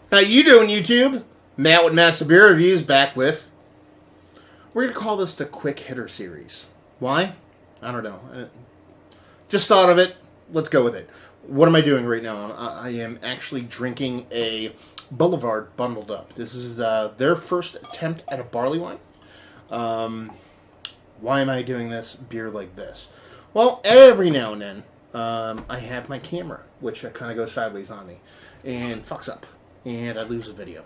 How you doing, YouTube? Matt with Massive Beer Reviews back with... We're going to call this the Quick Hitter Series. Why? I don't know. Just thought of it. Let's go with it. What am I doing right now? I am actually drinking a Boulevard bundled up. This is their first attempt at a Barleywine. Why am I doing this beer like this? Well, every now and then, I have my camera, which kind of goes sideways on me, and fucks up, and I lose the video.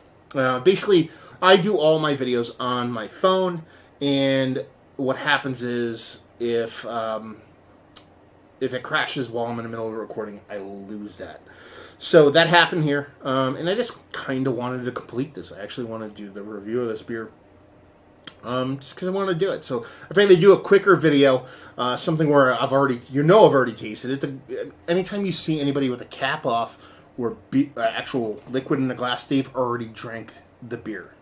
Basically, I do all my videos on my phone, and what happens is if it crashes while I'm in the middle of a recording, I lose that. So that happened here, and I just kind of wanted to complete this. I actually want to do the review of this beer. Just because I want to do it. So I think they do a quicker video, something where I've already tasted it. Anytime you see anybody with a cap off or actual liquid in the glass, they've already drank the beer.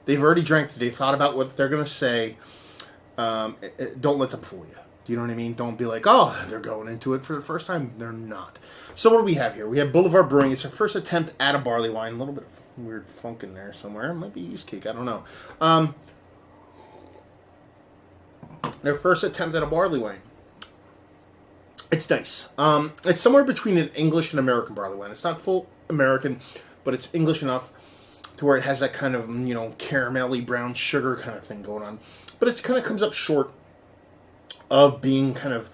They've already drank it. They thought about what they're going to say. Don't let them fool you. Do you know what I mean? Don't be like, oh, they're going into it for the first time. They're not. So what do we have here? We have Boulevard Brewing. It's their first attempt at a barley wine. A little bit of weird funk in there somewhere. It might be yeast cake. I don't know. Their first attempt at a barley wine. It's nice. It's somewhere between an English and American barley wine. It's not full American, but it's English enough to where it has that kind of, caramelly brown sugar kind of thing going on. But it kind of comes up short of being kind of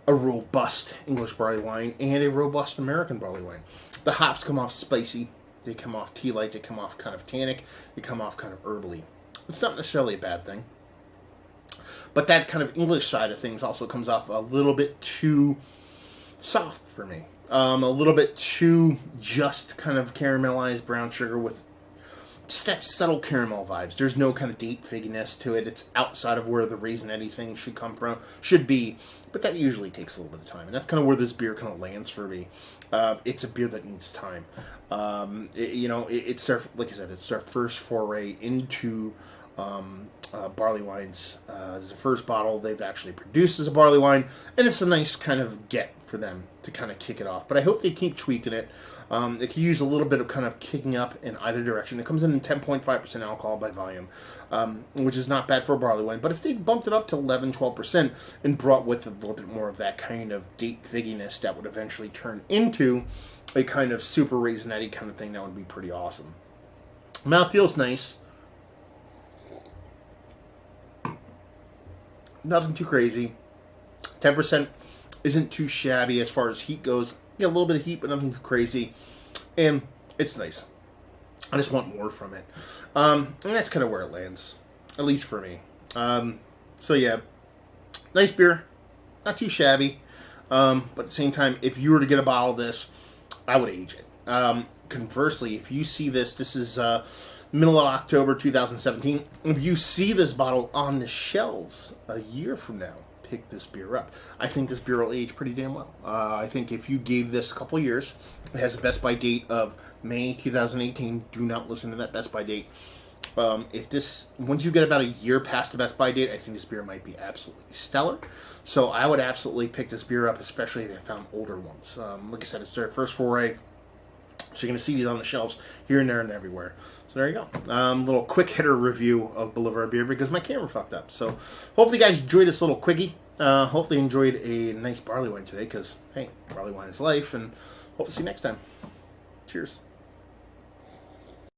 a robust English barley wine and a robust American barley wine. The hops come off spicy. They come off tea-like. They come off kind of tannic. They come off kind of herbally. It's not necessarily a bad thing. But that kind of English side of things also comes off a little bit too soft for me. A little bit too just kind of caramelized brown sugar with just that subtle caramel vibes. There's no kind of date figginess to it. It's outside of where the raisinette thing should be. But that usually takes a little bit of time. And that's kind of where this beer kind of lands for me. It's a beer that needs time. It's their, like I said, it's their first foray into barley wines. It's the first bottle they've actually produced as a barley wine, and it's a nice kind of get for them to kind of kick it off. But I hope they keep tweaking it. It can use a little bit of kind of kicking up in either direction. It comes in 10.5% alcohol by volume, which is not bad for a barley wine. But if they bumped it up to 11-12% and brought with a little bit more of that kind of date figginess that would eventually turn into a kind of super raisinette kind of thing, that would be pretty awesome. Mouth feels nice. Nothing too crazy. 10% isn't too shabby as far as heat goes. You get a little bit of heat, but nothing too crazy. And it's nice. I just want more from it. And that's kind of where it lands. At least for me. So yeah. Nice beer. Not too shabby. But at the same time, if you were to get a bottle of this, I would age it. Conversely, if you see this is... middle of October 2017. If you see this bottle on the shelves a year from now, pick this beer up. I think this beer will age pretty damn well. I think if you gave this a couple years, it has a Best By date of May 2018. Do not listen to that Best By date. Once you get about a year past the Best By date, I think this beer might be absolutely stellar. So I would absolutely pick this beer up, especially if I found older ones. Like I said, it's their first foray. So you're going to see these on the shelves here and there and everywhere. So there you go. Little quick hitter review of Boulevard beer because my camera fucked up. So hopefully you guys enjoyed this little quickie. Hopefully you enjoyed a nice barley wine today because, hey, barley wine is life. And hope to see you next time. Cheers.